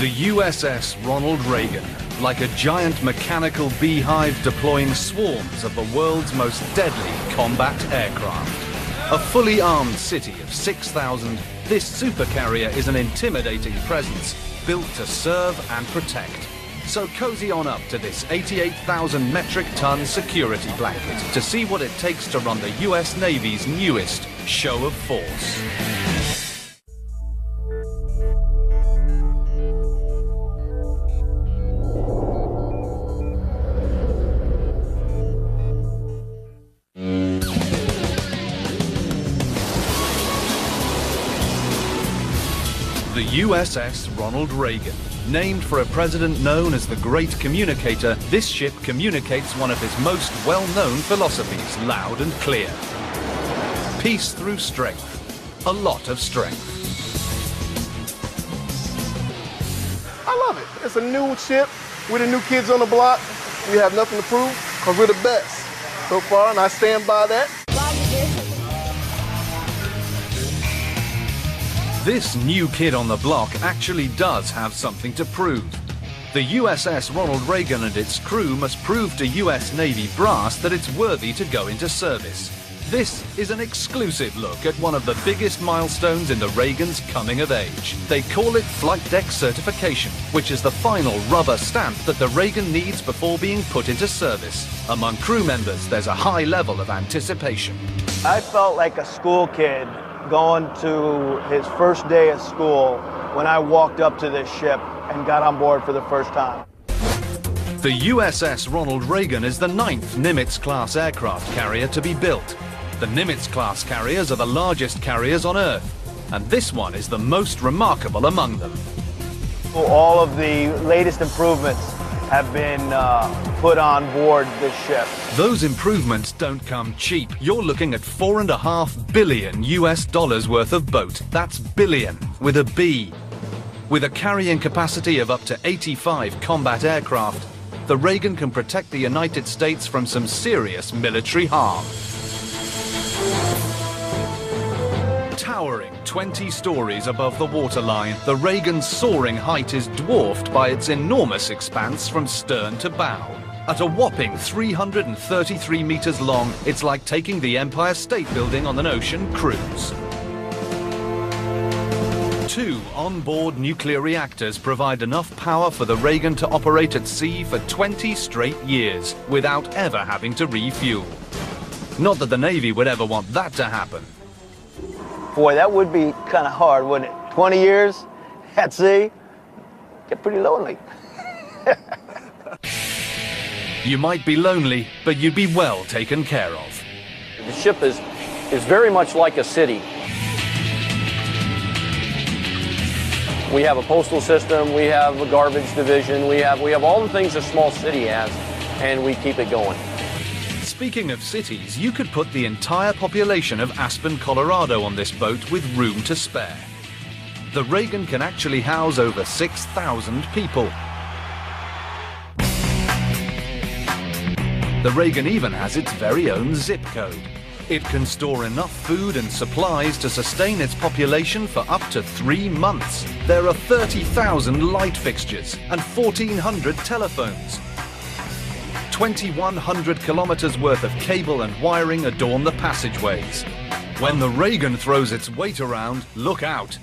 The USS Ronald Reagan, like a giant mechanical beehive deploying swarms of the world's most deadly combat aircraft. A fully armed city of 6,000, this supercarrier is an intimidating presence, built to serve and protect. So cozy on up to this 88,000 metric ton security blanket to see what it takes to run the US Navy's newest show of force. The USS Ronald Reagan. Named for a president known as the Great Communicator, this ship communicates one of his most well-known philosophies loud and clear. Peace through strength. A lot of strength. I love it. It's a new ship. We're the new kids on the block. We have nothing to prove because we're the best so far, and I stand by that. This new kid on the block actually does have something to prove. The USS Ronald Reagan and its crew must prove to US Navy brass that it's worthy to go into service. This is an exclusive look at one of the biggest milestones in the Reagan's coming of age. They call it Flight Deck Certification, which is the final rubber stamp that the Reagan needs before being put into service. Among crew members, there's a high level of anticipation. I felt like a school kid going to his first day of school when I walked up to this ship and got on board for the first time. The USS Ronald Reagan is the 9th Nimitz-class aircraft carrier to be built. The Nimitz-class carriers are the largest carriers on Earth, and this one is the most remarkable among them. All of the latest improvements have been put on board this ship. Those improvements don't come cheap. You're looking at $4.5 billion US worth of boat. That's billion with a B. With a carrying capacity of up to 85 combat aircraft, the Reagan can protect the United States from some serious military harm. Towering 20 stories above the waterline, the Reagan's soaring height is dwarfed by its enormous expanse from stern to bow. At a whopping 333 meters long, it's like taking the Empire State Building on an ocean cruise. 2 onboard nuclear reactors provide enough power for the Reagan to operate at sea for 20 straight years without ever having to refuel. Not that the Navy would ever want that to happen. Boy, that would be kind of hard, wouldn't it? 20 years at sea, get pretty lonely. You might be lonely, but you'd be well taken care of. The ship is very much like a city. We have a postal system, we have a garbage division, we have all the things a small city has, and we keep it going. Speaking of cities, you could put the entire population of Aspen, Colorado on this boat with room to spare. The Reagan can actually house over 6,000 people. The Reagan even has its very own zip code. It can store enough food and supplies to sustain its population for up to 3 months. There are 30,000 light fixtures and 1,400 telephones. 2,100 kilometers worth of cable and wiring adorn the passageways. When the Reagan throws its weight around, look out.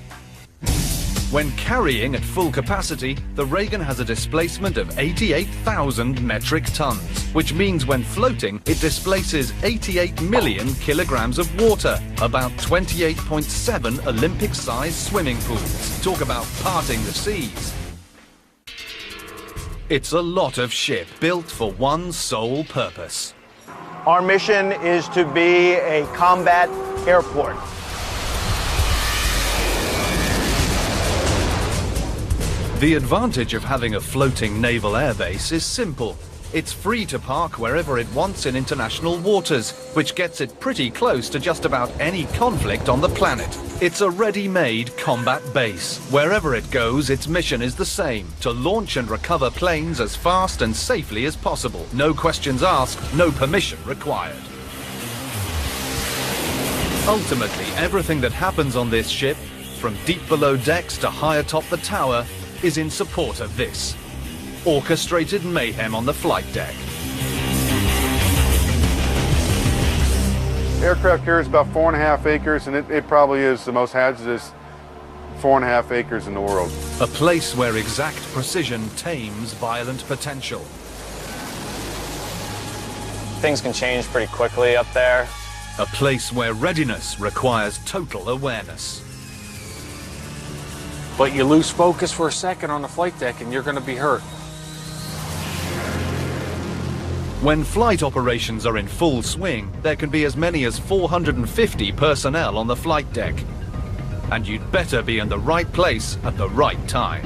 When carrying at full capacity, the Reagan has a displacement of 88,000 metric tons, which means when floating, it displaces 88 million kilograms of water, about 28.7 Olympic-sized swimming pools. Talk about parting the seas. It's a lot of ship built for one sole purpose. Our mission is to be a combat airport. The advantage of having a floating naval airbase is simple. It's free to park wherever it wants in international waters, which gets it pretty close to just about any conflict on the planet. It's a ready-made combat base. Wherever it goes, its mission is the same: to launch and recover planes as fast and safely as possible. No questions asked, no permission required. Ultimately, everything that happens on this ship, from deep below decks to high atop the tower, is in support of this. Orchestrated mayhem on the flight deck. Aircraft carrier is about 4.5 acres, and it probably is the most hazardous 4.5 acres in the world. A place where exact precision tames violent potential. Things can change pretty quickly up there. A place where readiness requires total awareness. But you lose focus for a second on the flight deck and you're going to be hurt. When flight operations are in full swing, there can be as many as 450 personnel on the flight deck. And you'd better be in the right place at the right time.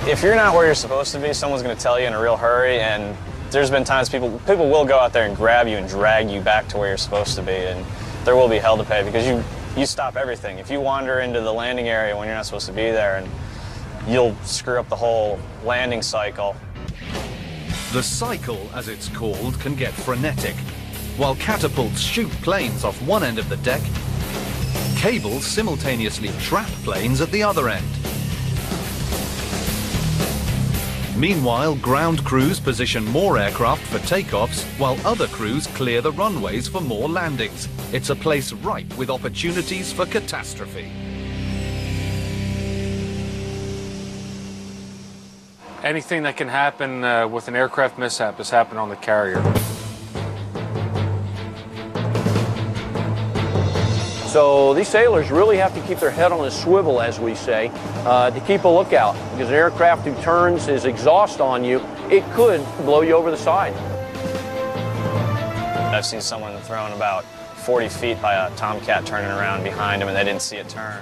If you're not where you're supposed to be, someone's going to tell you in a real hurry, and there's been times people will go out there and grab you and drag you back to where you're supposed to be, and there will be hell to pay because you stop everything. If you wander into the landing area when you're not supposed to be there, and you'll screw up the whole landing cycle. The cycle, as it's called, can get frenetic. While catapults shoot planes off one end of the deck, cables simultaneously trap planes at the other end. Meanwhile, ground crews position more aircraft for takeoffs, while other crews clear the runways for more landings. It's a place ripe with opportunities for catastrophe. Anything that can happen with an aircraft mishap has happened on the carrier. So these sailors really have to keep their head on a swivel, as we say, to keep a lookout. Because an aircraft who turns his exhaust on you, it could blow you over the side. I've seen someone thrown about 40 feet by a Tomcat turning around behind him and they didn't see it turn.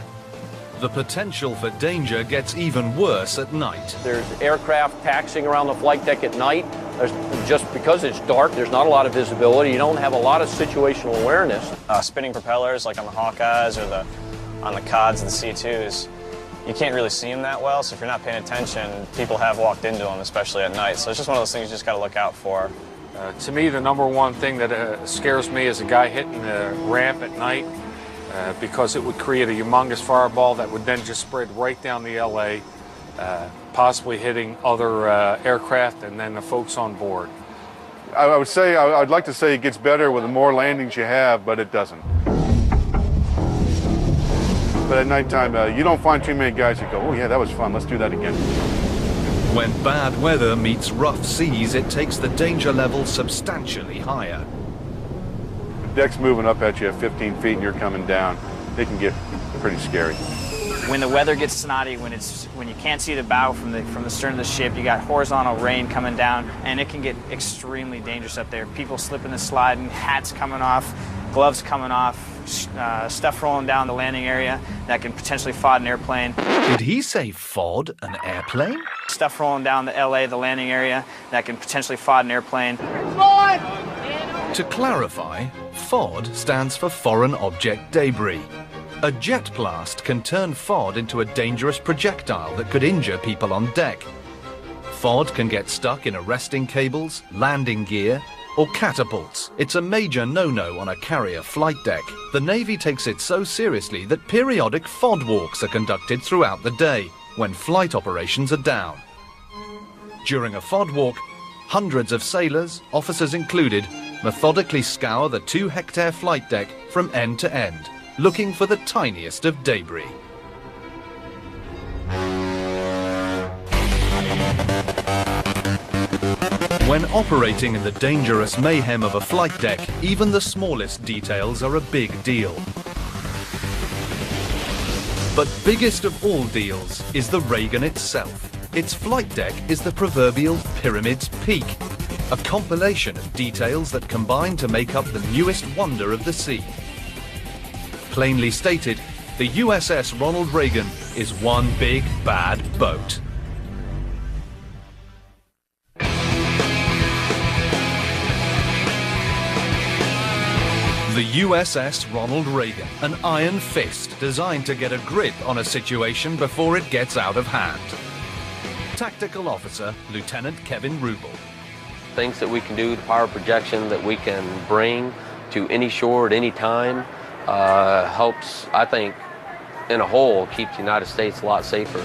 The potential for danger gets even worse at night. There's aircraft taxiing around the flight deck at night. Just because it's dark, there's not a lot of visibility. You don't have a lot of situational awareness. Spinning propellers like on the Hawkeyes or on the CODs, the C2s, you can't really see them that well, so if you're not paying attention, people have walked into them, especially at night. So it's just one of those things you just got to look out for. To me, the number one thing that scares me is a guy hitting the ramp at night because it would create a humongous fireball that would then just spread right down the LA, possibly hitting other aircraft and then the folks on board. I would say, I'd like to say it gets better with the more landings you have, but it doesn't. But at nighttime, you don't find too many guys that go, oh yeah, that was fun, let's do that again. When bad weather meets rough seas, it takes the danger level substantially higher. The deck's moving up at you at 15 feet and you're coming down. It can get pretty scary. When the weather gets snotty, when you can't see the bow from the stern of the ship, you got horizontal rain coming down, and it can get extremely dangerous up there. People slipping and sliding, hats coming off, gloves coming off, stuff rolling down the landing area that can potentially FOD an airplane. Did he say FOD an airplane? Stuff rolling down the LA, the landing area, that can potentially FOD an airplane. To clarify, FOD stands for Foreign Object Debris. A jet blast can turn FOD into a dangerous projectile that could injure people on deck. FOD can get stuck in arresting cables, landing gear, or catapults. It's a major no-no on a carrier flight deck. The Navy takes it so seriously that periodic FOD walks are conducted throughout the day when flight operations are down. During a FOD walk, hundreds of sailors, officers included, methodically scour the 2-hectare flight deck from end to end, looking for the tiniest of debris. When operating in the dangerous mayhem of a flight deck, even the smallest details are a big deal. But biggest of all deals is the Reagan itself. Its flight deck is the proverbial pyramid's peak, a compilation of details that combine to make up the newest wonder of the sea. Plainly stated, the USS Ronald Reagan is one big bad boat. The USS Ronald Reagan, an iron fist designed to get a grip on a situation before it gets out of hand. Tactical Officer Lieutenant Kevin Rubel. Things that we can do, the power projection that we can bring to any shore at any time helps, I think, in a whole, keep the United States a lot safer.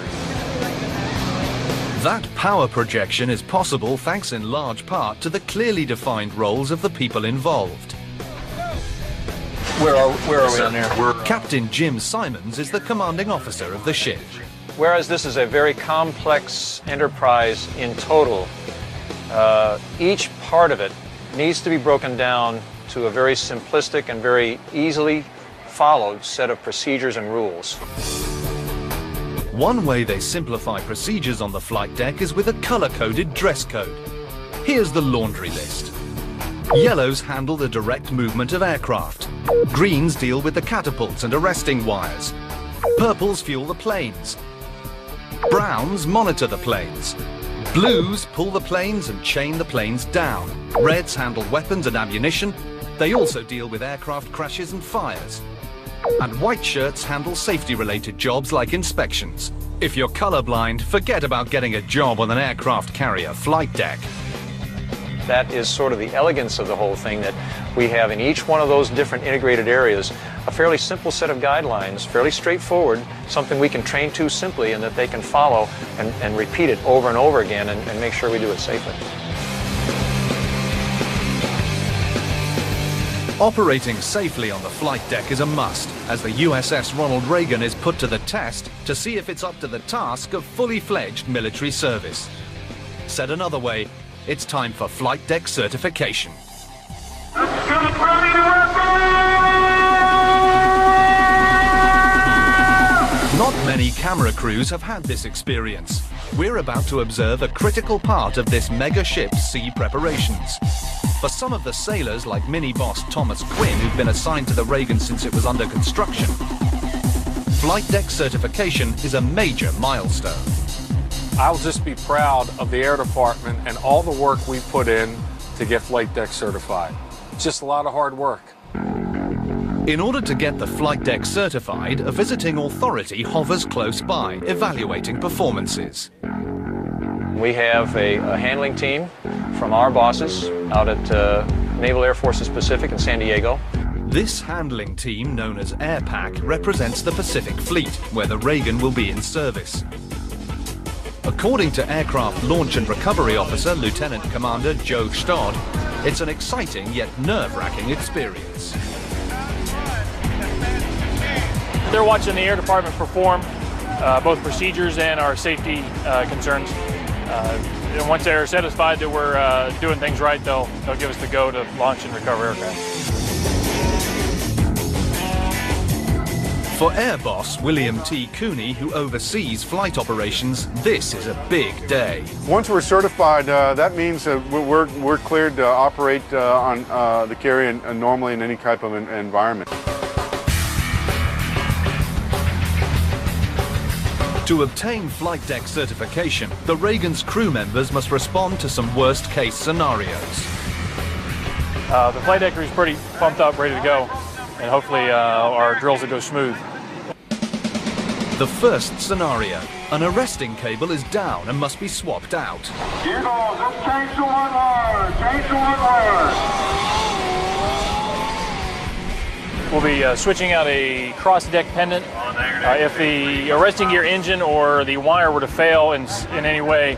That power projection is possible thanks in large part to the clearly defined roles of the people involved. Where are we on there? Captain Jim Simons is the commanding officer of the ship. Whereas this is a very complex enterprise in total, each part of it needs to be broken down to a very simplistic and very easily followed set of procedures and rules. One way they simplify procedures on the flight deck is with a color-coded dress code. Here's the laundry list. Yellows handle the direct movement of aircraft. Greens deal with the catapults and arresting wires. Purples fuel the planes. Browns monitor the planes. Blues pull the planes and chain the planes down. Reds handle weapons and ammunition. They also deal with aircraft crashes and fires. And white shirts handle safety-related jobs like inspections. If you're colorblind, forget about getting a job on an aircraft carrier flight deck. That is sort of the elegance of the whole thing, that we have in each one of those different integrated areas a fairly simple set of guidelines, fairly straightforward, something we can train to simply and that they can follow and repeat it over and over again and make sure we do it safely. Operating safely on the flight deck is a must, as the USS Ronald Reagan is put to the test to see if it's up to the task of fully fledged military service. Said another way, it's time for flight deck certification. Not many camera crews have had this experience. We're about to observe a critical part of this mega ship's sea preparations. For some of the sailors, like mini boss Thomas Quinn, who've been assigned to the Reagan since it was under construction, flight deck certification is a major milestone. I'll just be proud of the Air Department and all the work we put in to get flight deck certified. It's just a lot of hard work. In order to get the flight deck certified, a visiting authority hovers close by, evaluating performances. We have a handling team from our bosses out at Naval Air Forces Pacific in San Diego. This handling team, known as AirPac, represents the Pacific Fleet, where the Reagan will be in service. According to Aircraft Launch and Recovery Officer Lieutenant Commander Joe Stodd, it's an exciting yet nerve-wracking experience. They're watching the Air Department perform both procedures and our safety concerns. And once they're satisfied that we're doing things right, they'll give us the go to launch and recover aircraft. For Air Boss William T. Cooney, who oversees flight operations, this is a big day. Once we're certified, that means we're cleared to operate on the carrier normally in any type of environment. To obtain flight deck certification, the Reagan's crew members must respond to some worst-case scenarios. The flight deck crew is pretty pumped up, ready to go, and hopefully our drills will go smooth. The first scenario, an arresting cable is down and must be swapped out. Here goes, let's change to one wire, change to one wire. We'll be switching out a cross-deck pendant. If the arresting gear engine or the wire were to fail in any way,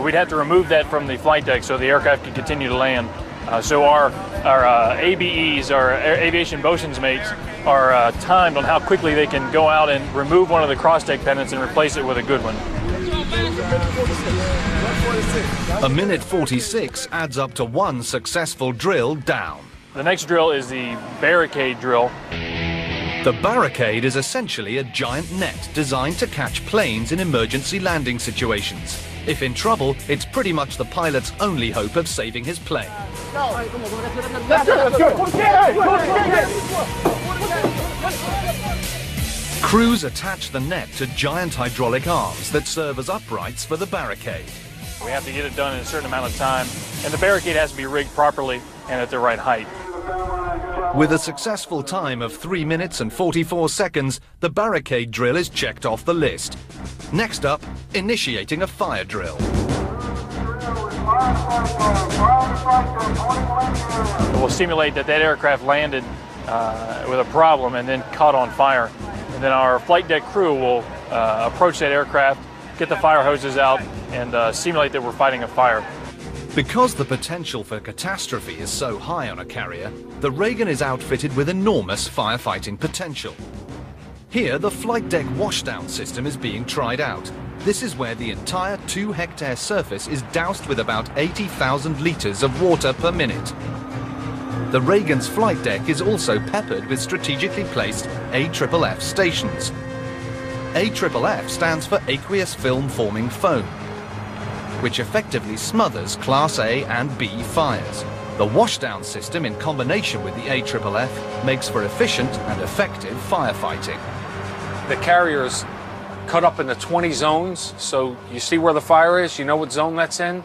we'd have to remove that from the flight deck so the aircraft could continue to land. So our ABEs, our aviation bosun's mates, are timed on how quickly they can go out and remove one of the cross-deck pendants and replace it with a good one. A minute 46 adds up to one successful drill down. The next drill is the barricade drill. The barricade is essentially a giant net designed to catch planes in emergency landing situations. If in trouble, it's pretty much the pilot's only hope of saving his plane. Crews attach the net to giant hydraulic arms that serve as uprights for the barricade. We have to get it done in a certain amount of time, and the barricade has to be rigged properly and at the right height. With a successful time of 3 minutes and 44 seconds, the barricade drill is checked off the list. Next up, initiating a fire drill. We'll simulate that aircraft landed with a problem and then caught on fire. And then our flight deck crew will approach that aircraft get the fire hoses out, and simulate that we're fighting a fire. Because the potential for catastrophe is so high on a carrier, the Reagan is outfitted with enormous firefighting potential. Here, the flight deck washdown system is being tried out. This is where the entire 2-hectare surface is doused with about 80,000 litres of water per minute. The Reagan's flight deck is also peppered with strategically placed AFFF stations. AFFF stands for aqueous film forming foam, which effectively smothers Class A and B fires. The washdown system, in combination with the AFFF, makes for efficient and effective firefighting. The carrier's cut up into 20 zones, so you see where the fire is, you know what zone that's in.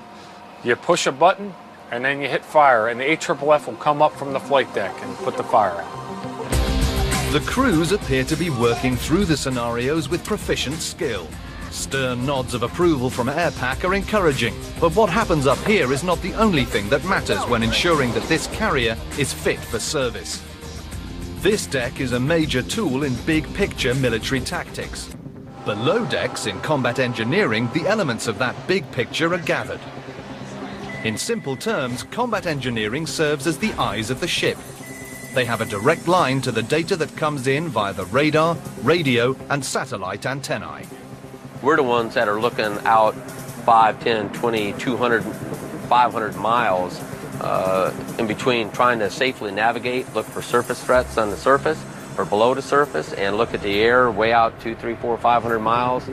You push a button, and then you hit fire, and the AFFF will come up from the flight deck and put the fire out. The crews appear to be working through the scenarios with proficient skill. Stern nods of approval from AirPac are encouraging, but what happens up here is not the only thing that matters when ensuring that this carrier is fit for service. This deck is a major tool in big-picture military tactics. Below decks, in combat engineering, the elements of that big picture are gathered. In simple terms, combat engineering serves as the eyes of the ship. They have a direct line to the data that comes in via the radar, radio, and satellite antennae. We're the ones that are looking out 5, 10, 20, 200, 500 miles in between, trying to safely navigate, look for surface threats on the surface or below the surface, and look at the air way out 2, 3, 4, 500 miles.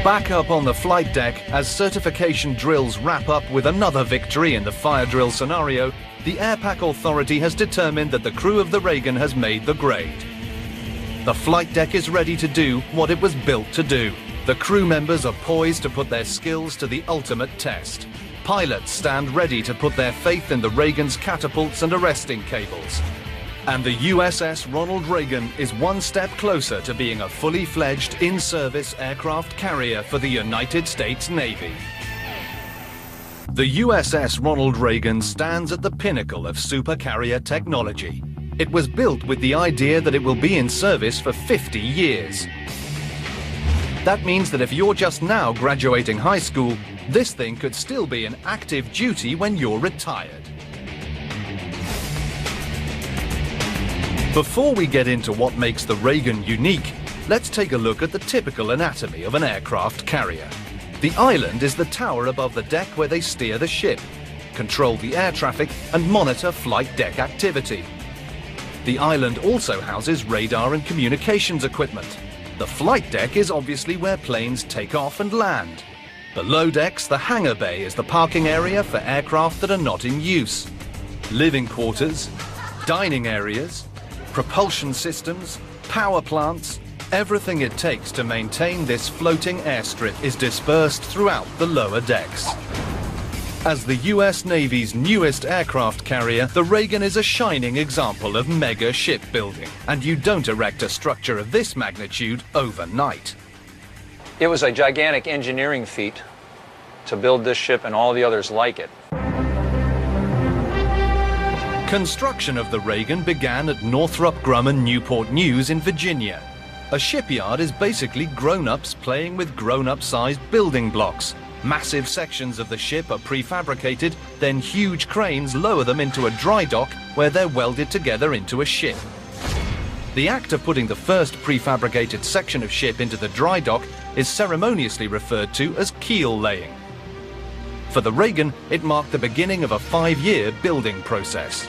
Back up on the flight deck, as certification drills wrap up with another victory in the fire drill scenario, the AirPac Authority has determined that the crew of the Reagan has made the grade. The flight deck is ready to do what it was built to do. The crew members are poised to put their skills to the ultimate test. Pilots stand ready to put their faith in the Reagan's catapults and arresting cables. And the USS Ronald Reagan is one step closer to being a fully fledged in-service aircraft carrier for the United States Navy. The USS Ronald Reagan stands at the pinnacle of supercarrier technology. It was built with the idea that it will be in service for 50 years. That means that if you're just now graduating high school, this thing could still be in active duty when you're retired. Before we get into what makes the Reagan unique, let's take a look at the typical anatomy of an aircraft carrier. The island is the tower above the deck where they steer the ship, control the air traffic, and monitor flight deck activity. The island also houses radar and communications equipment. The flight deck is obviously where planes take off and land. Below decks, the hangar bay is the parking area for aircraft that are not in use. Living quarters, dining areas, propulsion systems, power plants, everything it takes to maintain this floating airstrip is dispersed throughout the lower decks. As the US Navy's newest aircraft carrier, the Reagan is a shining example of mega shipbuilding, and you don't erect a structure of this magnitude overnight. It was a gigantic engineering feat to build this ship and all the others like it. Construction of the Reagan began at Northrop Grumman Newport News in Virginia. A shipyard is basically grown-ups playing with grown-up sized building blocks. Massive sections of the ship are prefabricated, then huge cranes lower them into a dry dock where they're welded together into a ship. The act of putting the first prefabricated section of ship into the dry dock is ceremoniously referred to as keel laying. For the Reagan, it marked the beginning of a 5-year building process.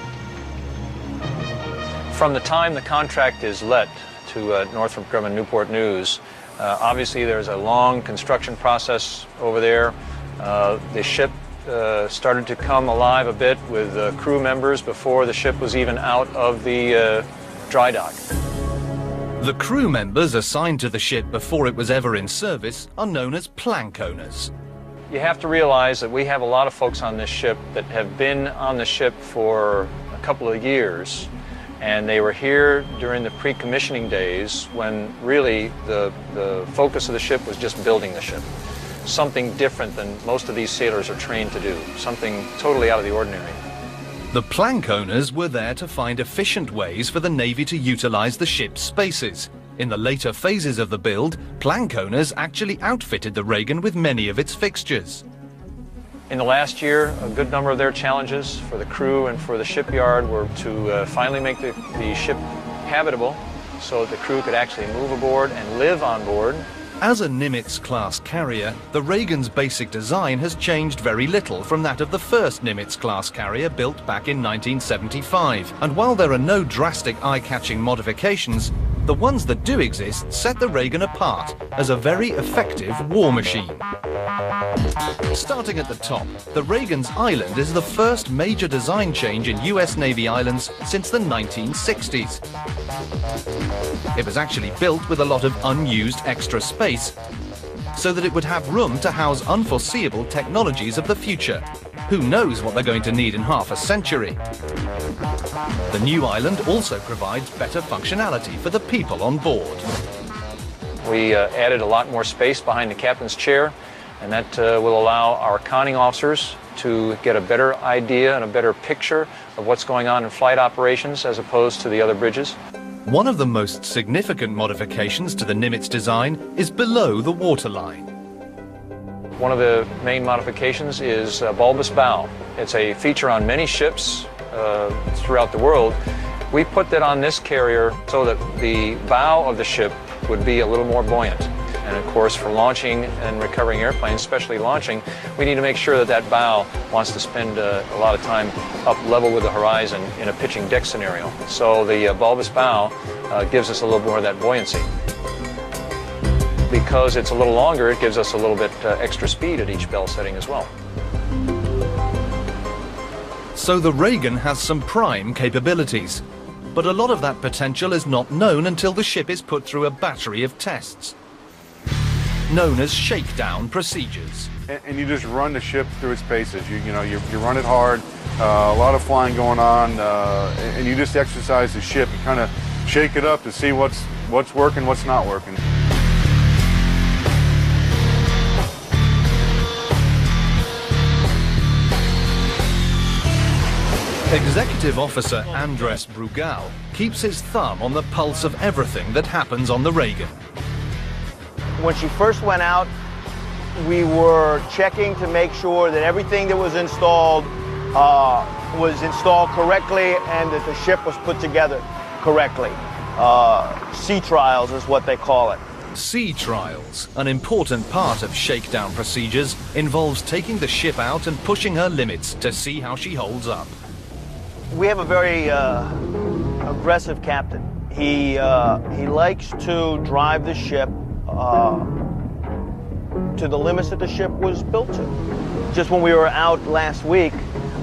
From the time the contract is let to Northrop Grumman Newport News, obviously there's a long construction process over there. The ship started to come alive a bit with crew members before the ship was even out of the dry dock. The crew members assigned to the ship before it was ever in service are known as plank owners. You have to realize that we have a lot of folks on this ship that have been on the ship for a couple of years, and they were here during the pre-commissioning days when really the focus of the ship was just building the ship. Something different than most of these sailors are trained to do, something totally out of the ordinary. The plank owners were there to find efficient ways for the Navy to utilize the ship's spaces. In the later phases of the build, plank owners actually outfitted the Reagan with many of its fixtures. In the last year, a good number of their challenges for the crew and for the shipyard were to finally make the ship habitable so that the crew could actually move aboard and live on board. As a Nimitz-class carrier, the Reagan's basic design has changed very little from that of the first Nimitz-class carrier built back in 1975. And while there are no drastic eye-catching modifications, the ones that do exist set the Reagan apart as a very effective war machine. Starting at the top, the Reagan's island is the first major design change in US Navy islands since the 1960s. It was actually built with a lot of unused extra space, so that it would have room to house unforeseeable technologies of the future. Who knows what they're going to need in half a century? The new island also provides better functionality for the people on board. We added a lot more space behind the captain's chair, and that will allow our conning officers to get a better idea and a better picture of what's going on in flight operations as opposed to the other bridges. One of the most significant modifications to the Nimitz design is below the waterline. One of the main modifications is bulbous bow. It's a feature on many ships throughout the world. We put that on this carrier so that the bow of the ship would be a little more buoyant. And of course, for launching and recovering airplanes, especially launching, we need to make sure that that bow wants to spend a lot of time up level with the horizon in a pitching deck scenario. So the bulbous bow gives us a little more of that buoyancy. Because it's a little longer, it gives us a little bit extra speed at each bell setting as well. So the Reagan has some prime capabilities, but a lot of that potential is not known until the ship is put through a battery of tests, known as shakedown procedures. And you just run the ship through its paces. You run it hard, a lot of flying going on, and you just exercise the ship and kind of shake it up to see what's working, what's not working. Executive Officer Andres Brugal keeps his thumb on the pulse of everything that happens on the Reagan. When she first went out, we were checking to make sure that everything that was installed correctly and that the ship was put together correctly. Sea trials is what they call it. Sea trials, an important part of shakedown procedures, involves taking the ship out and pushing her limits to see how she holds up. We have a very aggressive captain. He likes to drive the ship to the limits that the ship was built to. Just when we were out last week,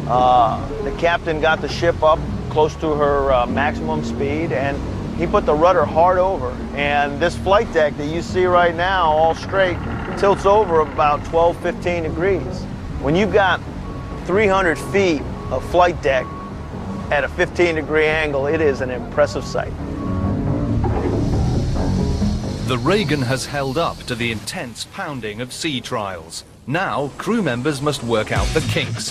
the captain got the ship up close to her maximum speed, and he put the rudder hard over. And this flight deck that you see right now, all straight, tilts over about 12, 15 degrees. When you've got 300 feet of flight deck at a 15-degree angle, it is an impressive sight. The Reagan has held up to the intense pounding of sea trials. Now, crew members must work out the kinks.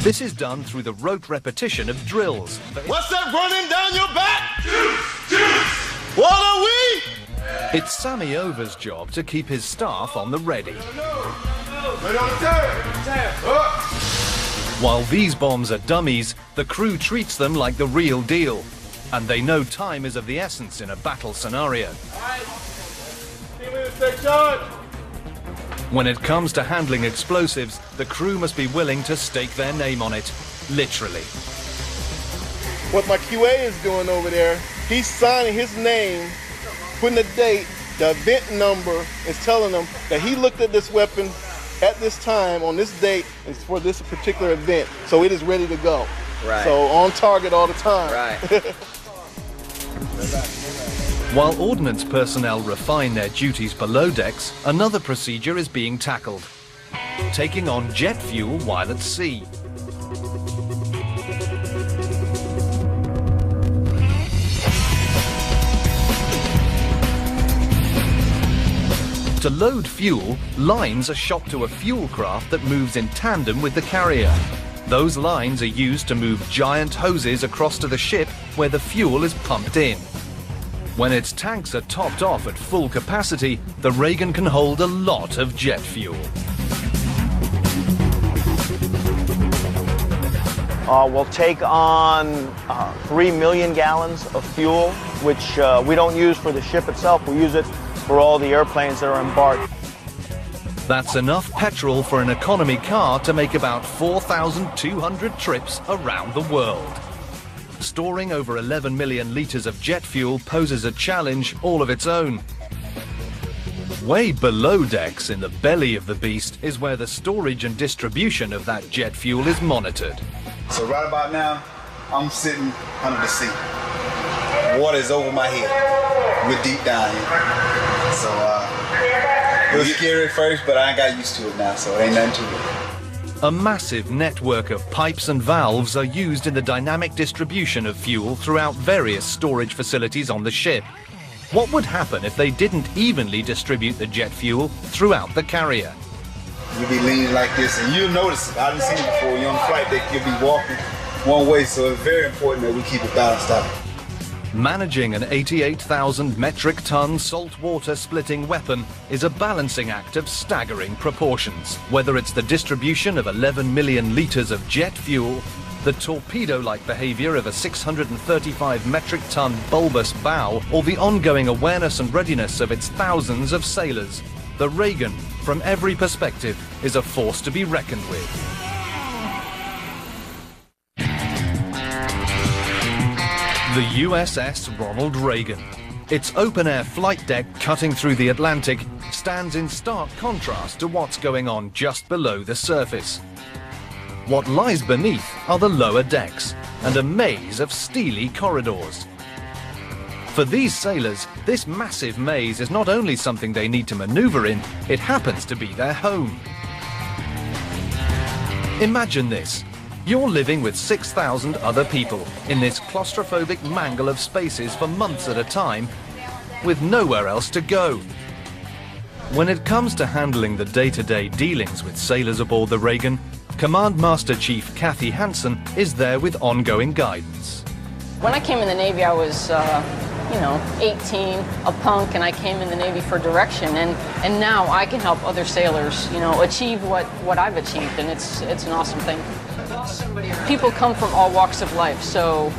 This is done through the rote repetition of drills. What's that running down your back? Juice! What are we? It's Sammy Over's job to keep his staff on the ready. Ready on the turn. While these bombs are dummies, the crew treats them like the real deal. And they know time is of the essence in a battle scenario. All right. 10 minutes, take charge. When it comes to handling explosives, the crew must be willing to stake their name on it, literally. What my QA is doing over there, he's signing his name, putting the date, the event number, is telling them that he looked at this weapon at this time on this date and for this particular event, so it is ready to go. Right. So on target all the time. Right. While ordnance personnel refine their duties below decks, another procedure is being tackled: taking on jet fuel while at sea. To load fuel, lines are shot to a fuel craft that moves in tandem with the carrier. Those lines are used to move giant hoses across to the ship where the fuel is pumped in. When its tanks are topped off at full capacity, the Reagan can hold a lot of jet fuel. We'll take on 3 million gallons of fuel, which we don't use for the ship itself. We use it for all the airplanes that are embarked. That's enough petrol for an economy car to make about 4,200 trips around the world. Storing over 11 million litres of jet fuel poses a challenge all of its own. Way below decks, in the belly of the beast, is where the storage and distribution of that jet fuel is monitored. So right about now, I'm sitting under the sea. Water is over my head. We're deep down here. So it was scary at first, but I got used to it now, so it ain't nothing to it. A massive network of pipes and valves are used in the dynamic distribution of fuel throughout various storage facilities on the ship. What would happen if they didn't evenly distribute the jet fuel throughout the carrier? You'll be leaning like this, and you'll notice it. I haven't seen it before. You're on the flight deck, you'll be walking one way, so it's very important that we keep it balanced out. Managing an 88,000 metric ton saltwater splitting weapon is a balancing act of staggering proportions. Whether it's the distribution of 11 million litres of jet fuel, the torpedo-like behaviour of a 635 metric ton bulbous bow, or the ongoing awareness and readiness of its thousands of sailors, the Reagan, from every perspective, is a force to be reckoned with. The USS Ronald Reagan. Its open-air flight deck cutting through the Atlantic stands in stark contrast to what's going on just below the surface. What lies beneath are the lower decks and a maze of steely corridors. For these sailors, this massive maze is not only something they need to maneuver in, it happens to be their home. Imagine this. You're living with 6,000 other people in this claustrophobic mangle of spaces for months at a time, with nowhere else to go. When it comes to handling the day-to-day dealings with sailors aboard the Reagan, Command Master Chief Kathy Hansen is there with ongoing guidance. When I came in the Navy, I was 18, a punk, and I came in the Navy for direction, and now I can help other sailors, achieve what I've achieved, and it's an awesome thing. People come from all walks of life, so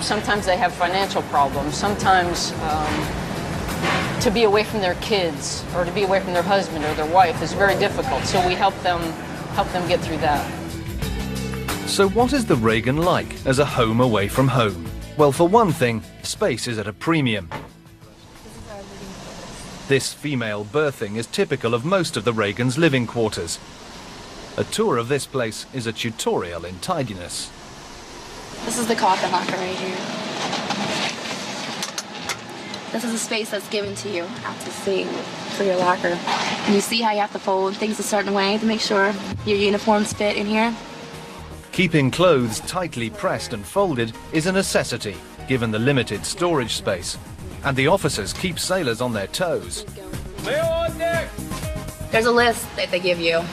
sometimes they have financial problems, sometimes to be away from their kids or to be away from their husband or their wife is very difficult, so we help them get through that. So what is the Reagan like as a home away from home? Well, for one thing, space is at a premium. This female berthing is typical of most of the Reagan's living quarters. A tour of this place is a tutorial in tidiness. This is the coffin locker right here. This is a space that's given to you out to sea for your locker. And you see how you have to fold things a certain way to make sure your uniforms fit in here. Keeping clothes tightly pressed and folded is a necessity, given the limited storage space. And the officers keep sailors on their toes. Lay on deck! There's a list that they give you.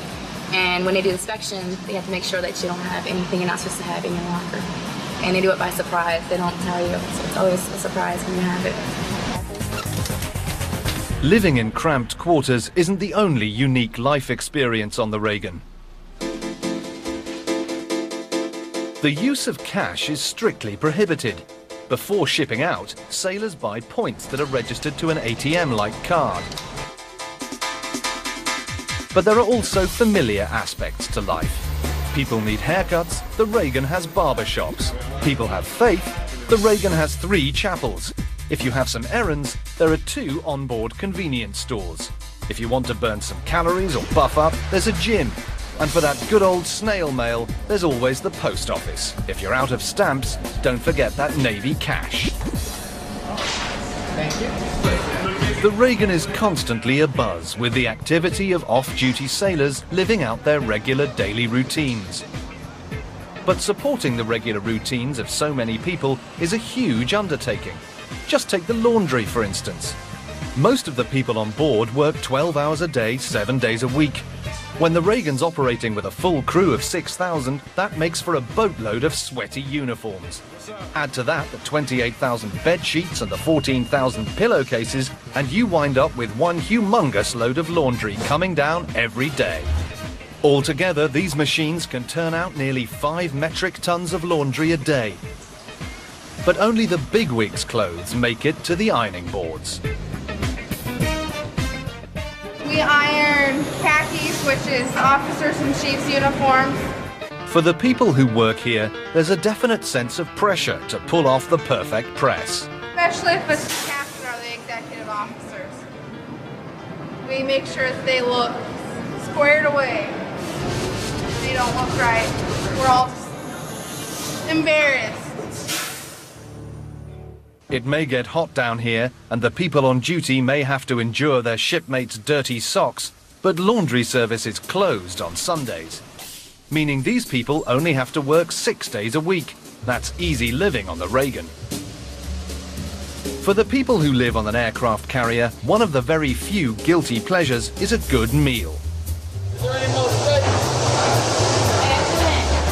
And when they do inspection, they have to make sure that you don't have anything you're not supposed to have in your locker. And they do it by surprise. They don't tell you. So it's always a surprise when you have it. Living in cramped quarters isn't the only unique life experience on the Reagan. The use of cash is strictly prohibited. Before shipping out, sailors buy points that are registered to an ATM-like card. But there are also familiar aspects to life. People need haircuts, the Reagan has barbershops. People have faith, the Reagan has 3 chapels. If you have some errands, there are 2 onboard convenience stores. If you want to burn some calories or buff up, there's a gym. And for that good old snail mail, there's always the post office. If you're out of stamps, don't forget that Navy cash. Thank you. The Reagan is constantly abuzz with the activity of off-duty sailors living out their regular daily routines. But supporting the regular routines of so many people is a huge undertaking. Just take the laundry, for instance. Most of the people on board work 12 hours a day, 7 days a week. When the Reagan's operating with a full crew of 6,000, that makes for a boatload of sweaty uniforms. Add to that the 28,000 bed sheets and the 14,000 pillowcases, and you wind up with one humongous load of laundry coming down every day. Altogether, these machines can turn out nearly 5 metric tons of laundry a day. But only the bigwigs' clothes make it to the ironing boards. We iron khakis, which is officers and chiefs' uniforms. For the people who work here, there's a definite sense of pressure to pull off the perfect press. Especially if it's the captain or the executive officers. We make sure that they look squared away. They don't look right. We're all just embarrassed. It may get hot down here, and the people on duty may have to endure their shipmates' dirty socks, but laundry service is closed on Sundays, meaning these people only have to work 6 days a week. That's easy living on the Reagan. For the people who live on an aircraft carrier, one of the very few guilty pleasures is a good meal.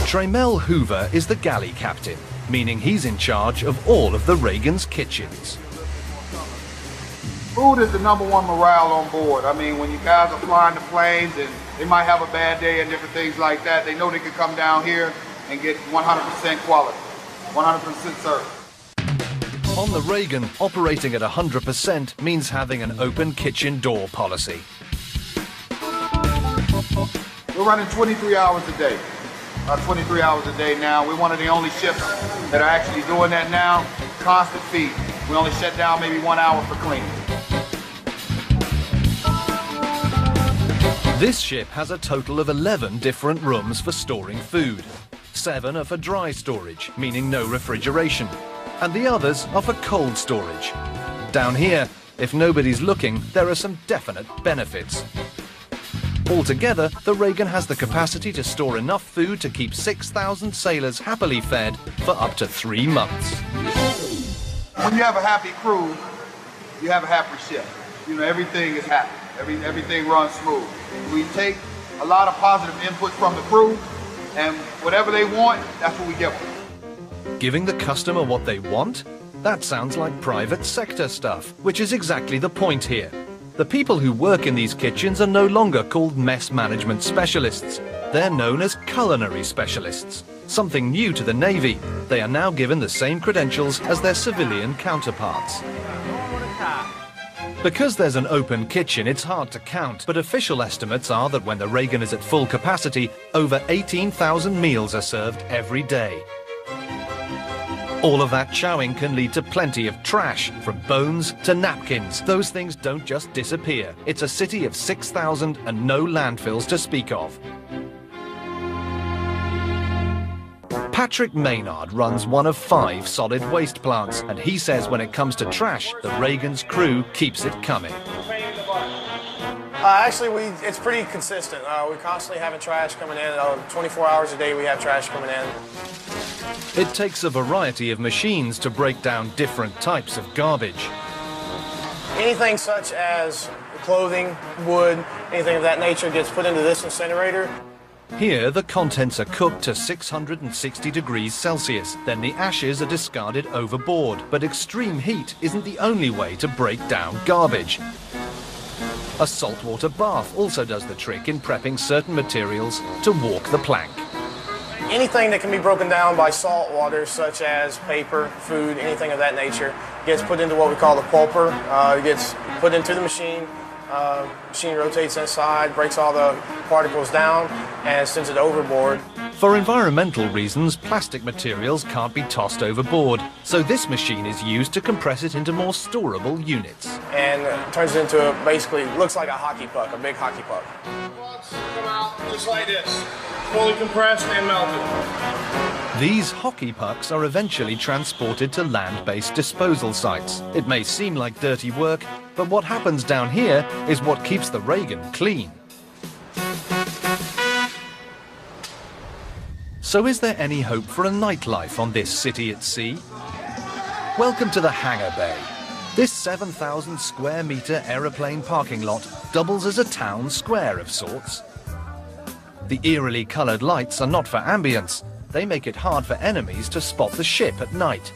Tremel Hoover is the galley captain, meaning he's in charge of all of the Reagan's kitchens. Food is the #1 morale on board. I mean, when you guys are flying the planes and they might have a bad day and different things like that, they know they can come down here and get 100% quality, 100% service. On the Reagan, operating at 100% means having an open kitchen door policy. We're running 23 hours a day. 23 hours a day now. We're one of the only ships that are actually doing that now. Constant feed. We only shut down maybe 1 hour for cleaning. This ship has a total of 11 different rooms for storing food. 7 are for dry storage, meaning no refrigeration, and the others are for cold storage. Down here, if nobody's looking, there are some definite benefits. Altogether, the Reagan has the capacity to store enough food to keep 6,000 sailors happily fed for up to 3 months. When you have a happy crew, you have a happy ship. You know, everything is happy. Everything runs smooth. We take a lot of positive input from the crew, and whatever they want, that's what we give them. Giving the customer what they want? That sounds like private sector stuff, which is exactly the point here. The people who work in these kitchens are no longer called mess management specialists. They're known as culinary specialists. Something new to the Navy. They are now given the same credentials as their civilian counterparts. Because there's an open kitchen, it's hard to count, but official estimates are that when the Reagan is at full capacity, over 18,000 meals are served every day. All of that chowing can lead to plenty of trash, from bones to napkins. Those things don't just disappear. It's a city of 6,000 and no landfills to speak of. Patrick Maynard runs one of 5 solid waste plants, and he says when it comes to trash, the Reagan's crew keeps it coming. Actually, it's pretty consistent. We constantly have trash coming in. 24 hours a day we have trash coming in. It takes a variety of machines to break down different types of garbage. Anything such as clothing, wood, anything of that nature gets put into this incinerator. Here, the contents are cooked to 660 degrees Celsius. Then the ashes are discarded overboard. But extreme heat isn't the only way to break down garbage. A saltwater bath also does the trick in prepping certain materials to walk the plank. Anything that can be broken down by salt water, such as paper, food, anything of that nature, gets put into what we call the pulper. It gets put into the machine. Machine rotates inside, breaks all the particles down, and sends it overboard. For environmental reasons, plastic materials can't be tossed overboard, so this machine is used to compress it into more storable units. And turns it into basically looks like a hockey puck, a big hockey puck. Come out just like this, fully compressed and melted. These hockey pucks are eventually transported to land-based disposal sites. It may seem like dirty work, but what happens down here is what keeps the Reagan clean. So is there any hope for a nightlife on this city at sea? Welcome to the hangar bay. This 7,000 square metre aeroplane parking lot doubles as a town square of sorts. The eerily colored lights are not for ambience. They make it hard for enemies to spot the ship at night.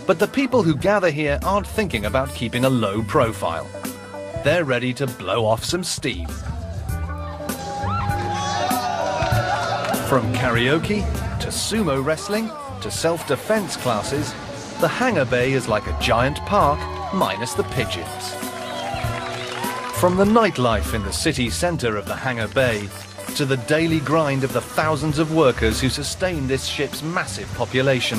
But the people who gather here aren't thinking about keeping a low profile. They're ready to blow off some steam. From karaoke to sumo wrestling to self-defense classes, the hangar bay is like a giant park minus the pigeons. From the nightlife in the city center of the hangar bay to the daily grind of the thousands of workers who sustain this ship's massive population,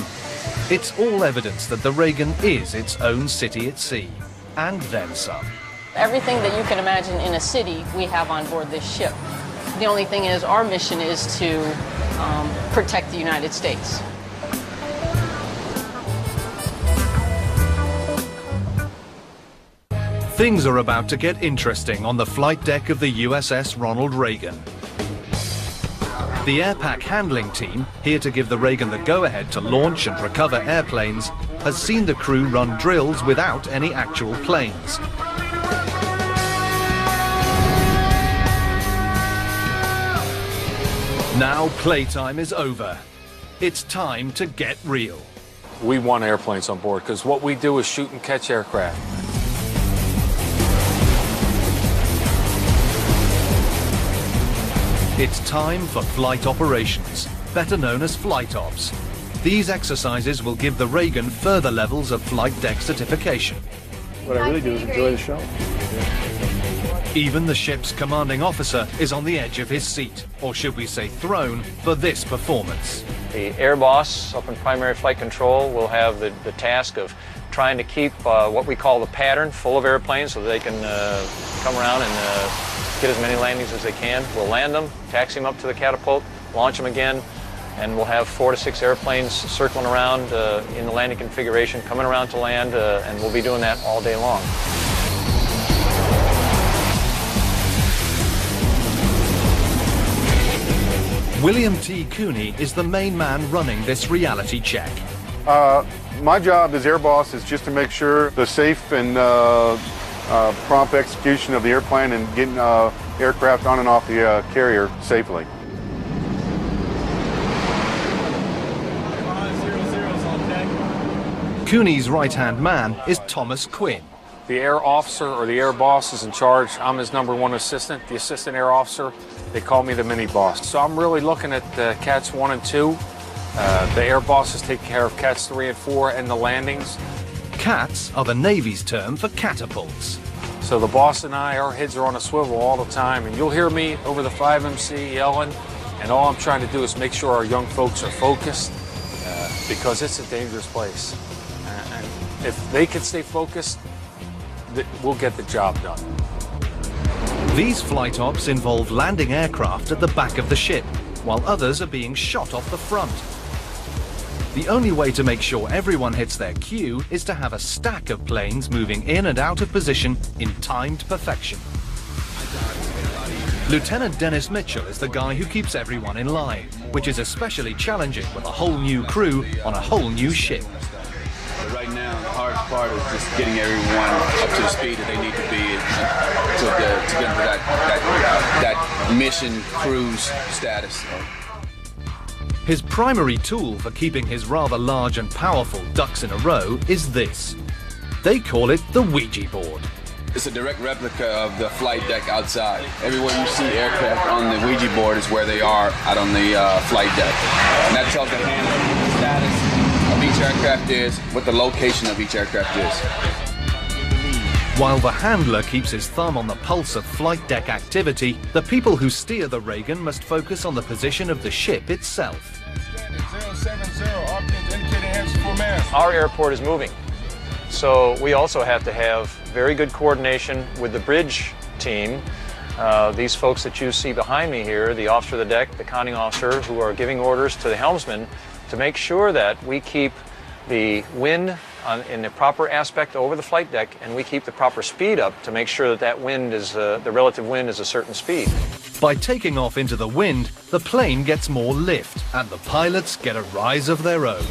it's all evidence that the Reagan is its own city at sea, and then some. Everything that you can imagine in a city, we have on board this ship. The only thing is, our mission is to protect the United States. Things are about to get interesting on the flight deck of the USS Ronald Reagan. The airpack handling team, here to give the Reagan the go-ahead to launch and recover airplanes, has seen the crew run drills without any actual planes. Now playtime is over. It's time to get real. We want airplanes on board because what we do is shoot and catch aircraft. It's time for flight operations, better known as flight ops. These exercises will give the Reagan further levels of flight deck certification. What I really do is enjoy the show. Even the ship's commanding officer is on the edge of his seat, or should we say throne, for this performance. The air boss up in primary flight control will have the task of trying to keep what we call the pattern full of airplanes so that they can come around and get as many landings as they can. We'll land them, taxi them up to the catapult, launch them again, and we'll have 4 to 6 airplanes circling around in the landing configuration, coming around to land, and we'll be doing that all day long. William T. Cooney is the main man running this reality check. My job as air boss is just to make sure the safe and prompt execution of the airplane and getting aircraft on and off the carrier safely. Cooney's right-hand man is Thomas Quinn. The air officer or the air boss is in charge. I'm his #1 assistant, the assistant air officer. They call me the mini boss. So I'm really looking at Cats 1 and 2. The air bosses take care of Cats 3 and 4 and the landings. Cats are the Navy's term for catapults. So the boss and I, our heads are on a swivel all the time, and you'll hear me over the 5MC yelling, and all I'm trying to do is make sure our young folks are focused because it's a dangerous place. And if they can stay focused, we'll get the job done. These flight ops involve landing aircraft at the back of the ship, while others are being shot off the front. The only way to make sure everyone hits their cue is to have a stack of planes moving in and out of position in timed perfection. Lieutenant Dennis Mitchell is the guy who keeps everyone in line, which is especially challenging with a whole new crew on a whole new ship. But right now, the hardest part is just getting everyone up to the speed that they need to be to get into that mission cruise status. His primary tool for keeping his rather large and powerful ducks in a row is this. They call it the Ouija board. It's a direct replica of the flight deck outside. Everywhere you see aircraft on the Ouija board is where they are out on the flight deck. And that tells the handler what the status of each aircraft is, what the location of each aircraft is. While the handler keeps his thumb on the pulse of flight deck activity, the people who steer the Reagan must focus on the position of the ship itself. Our airport is moving, so we also have to have very good coordination with the bridge team. These folks that you see behind me here, the officer of the deck, the conning officer, who are giving orders to the helmsman to make sure that we keep the wind in the proper aspect over the flight deck, and we keep the proper speed up to make sure that that wind is the relative wind is a certain speed. By taking off into the wind, the plane gets more lift, and the pilots get a rise of their own.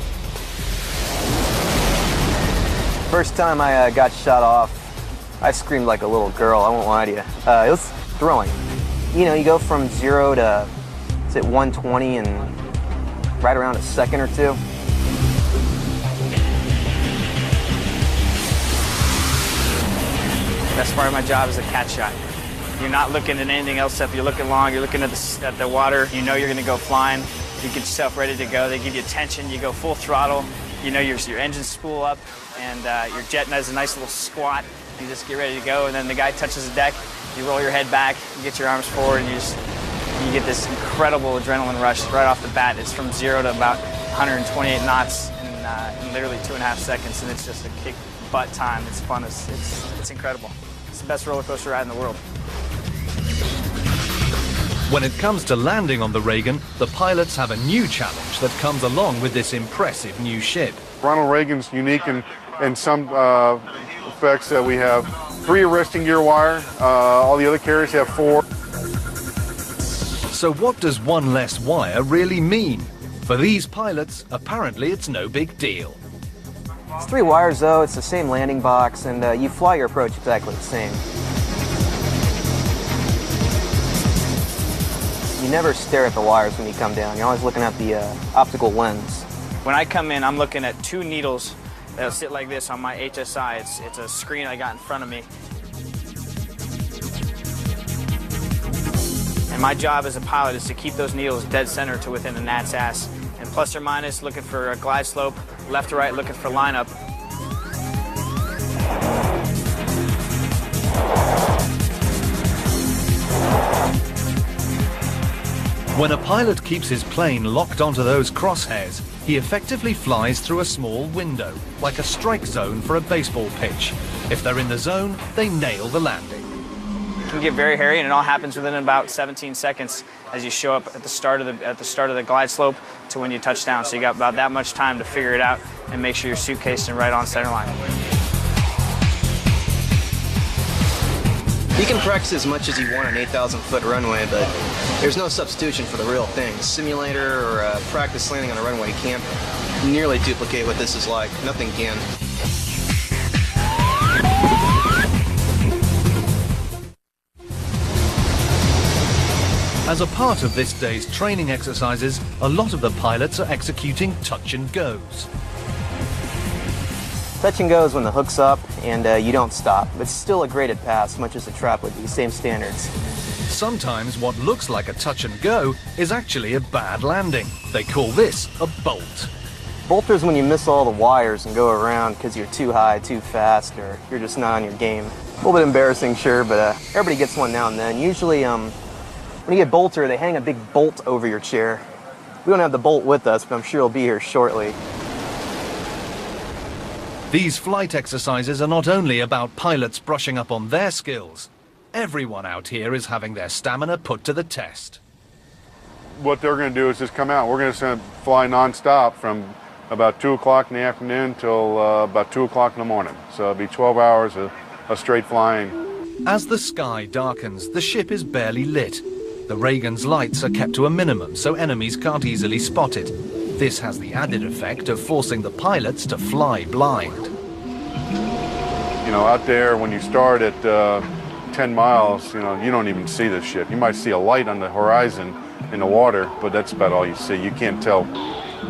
First time I got shot off, I screamed like a little girl, I won't lie to you. It was thrilling. You know, you go from 0 to, say, 120 in right around a second or two. Best part of my job is the catch shot. You're not looking at anything else except you're looking long, you're looking at the water, you know you're gonna go flying, you get yourself ready to go, they give you tension, you go full throttle, you know your engines spool up, and your jet has a nice little squat, you just get ready to go, and then the guy touches the deck, you roll your head back, you get your arms forward, and you get this incredible adrenaline rush right off the bat. It's from 0 to about 128 knots in literally 2.5 seconds, and it's just a kick butt time. It's fun, it's incredible. It's the best roller coaster ride in the world. When it comes to landing on the Reagan, the pilots have a new challenge that comes along with this impressive new ship. Ronald Reagan's unique in some effects that we have 3 arresting gear wire. All the other carriers have 4. So what does one less wire really mean? For these pilots, apparently it's no big deal. It's 3 wires though, it's the same landing box, and you fly your approach exactly the same. You never stare at the wires when you come down. You're always looking at the optical lens. When I come in, I'm looking at 2 needles that'll sit like this on my HSI. It's a screen I got in front of me. And my job as a pilot is to keep those needles dead center to within the gnat's ass. And plus or minus, looking for a glide slope, left to right, looking for lineup. When a pilot keeps his plane locked onto those crosshairs, he effectively flies through a small window, like a strike zone for a baseball pitch. If they're in the zone, they nail the landing. It can get very hairy, and it all happens within about 17 seconds as you show up at the start of the glide slope to when you touch down. So you got about that much time to figure it out and make sure you're suitcasing right on center line. You can practice as much as you want on an 8,000-foot runway, but there's no substitution for the real thing. A simulator or a practice landing on a runway can't nearly duplicate what this is like. Nothing can. As a part of this day's training exercises, a lot of the pilots are executing touch and goes. Touch and go is when the hook's up and you don't stop. It's still a graded pass, much as a trap would be, same standards. Sometimes what looks like a touch and go is actually a bad landing. They call this a bolt. Bolter's when you miss all the wires and go around because you're too high, too fast, or you're just not on your game. A little bit embarrassing, sure, but everybody gets one now and then. Usually, when you get bolter, they hang a big bolt over your chair. We don't have the bolt with us, but I'm sure it'll be here shortly. These flight exercises are not only about pilots brushing up on their skills. Everyone out here is having their stamina put to the test. What they're going to do is just come out. We're going to fly non-stop from about 2 o'clock in the afternoon till about 2 o'clock in the morning. So it'll be 12 hours of straight flying. As the sky darkens, the ship is barely lit. The Reagan's lights are kept to a minimum so enemies can't easily spot it. This has the added effect of forcing the pilots to fly blind. You know, out there when you start at 10 miles, you don't even see the ship. You might see a light on the horizon in the water, but that's about all you see. You can't tell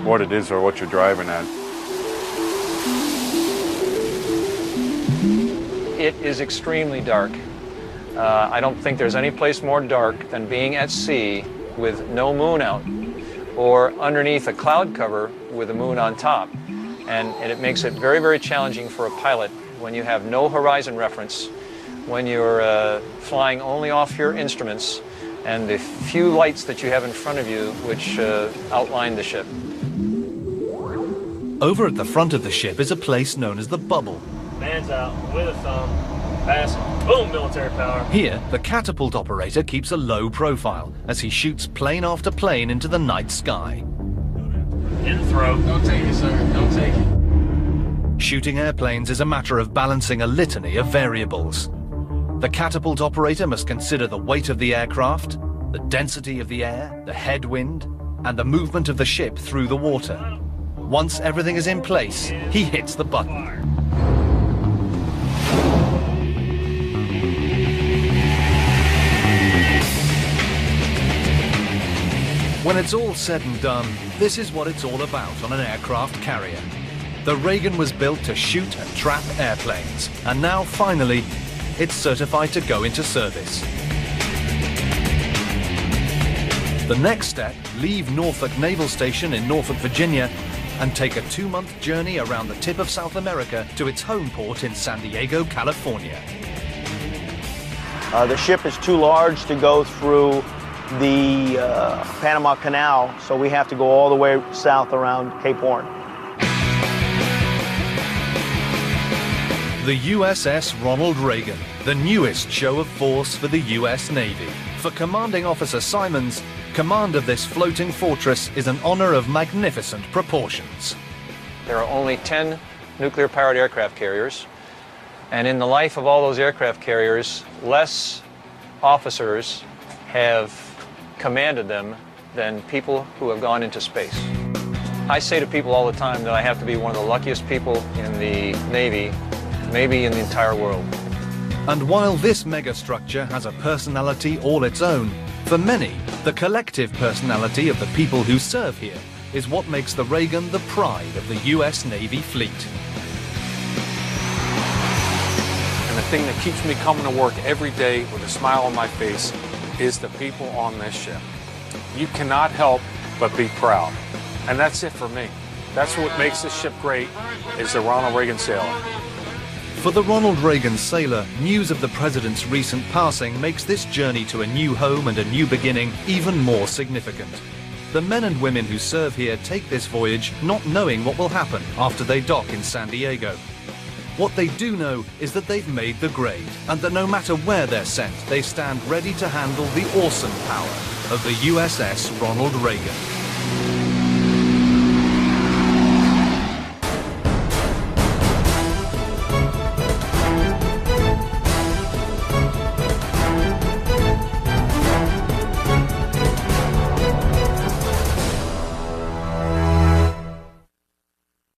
what it is or what you're driving at. It is extremely dark. I don't think there's any place more dark than being at sea with no moon out, or underneath a cloud cover with a moon on top. And it makes it very, very challenging for a pilot when you have no horizon reference, when you're flying only off your instruments and the few lights that you have in front of you which outline the ship. Over at the front of the ship is a place known as the bubble. Man's out with a thumb, passing, boom, military power. Here, the catapult operator keeps a low profile as he shoots plane after plane into the night sky. In the throat. Don't take it, sir. Don't take it. Shooting airplanes is a matter of balancing a litany of variables. The catapult operator must consider the weight of the aircraft, the density of the air, the headwind, and the movement of the ship through the water. Once everything is in place, he hits the button. When it's all said and done, this is what it's all about on an aircraft carrier. The Reagan was built to shoot and trap airplanes, and now, finally, it's certified to go into service. The next step, leave Norfolk Naval Station in Norfolk, Virginia, and take a 2-month journey around the tip of South America to its home port in San Diego, California. The ship is too large to go through the Panama Canal, so we have to go all the way south around Cape Horn. The USS Ronald Reagan, the newest show of force for the US Navy. For Commanding Officer Simons, command of this floating fortress is an honor of magnificent proportions. There are only 10 nuclear-powered aircraft carriers, and in the life of all those aircraft carriers, less officers have commanded them than people who have gone into space. I say to people all the time that I have to be one of the luckiest people in the Navy, maybe in the entire world. And while this megastructure has a personality all its own, for many, the collective personality of the people who serve here is what makes the Reagan the pride of the US Navy fleet. And the thing that keeps me coming to work every day with a smile on my face is the people on this ship. You cannot help but be proud. And that's it for me. That's what makes this ship great, is the Ronald Reagan sailor. For the Ronald Reagan sailor, news of the president's recent passing makes this journey to a new home and a new beginning even more significant. The men and women who serve here take this voyage not knowing what will happen after they dock in San Diego. What they do know is that they've made the grade, and that no matter where they're sent, they stand ready to handle the awesome power of the USS Ronald Reagan.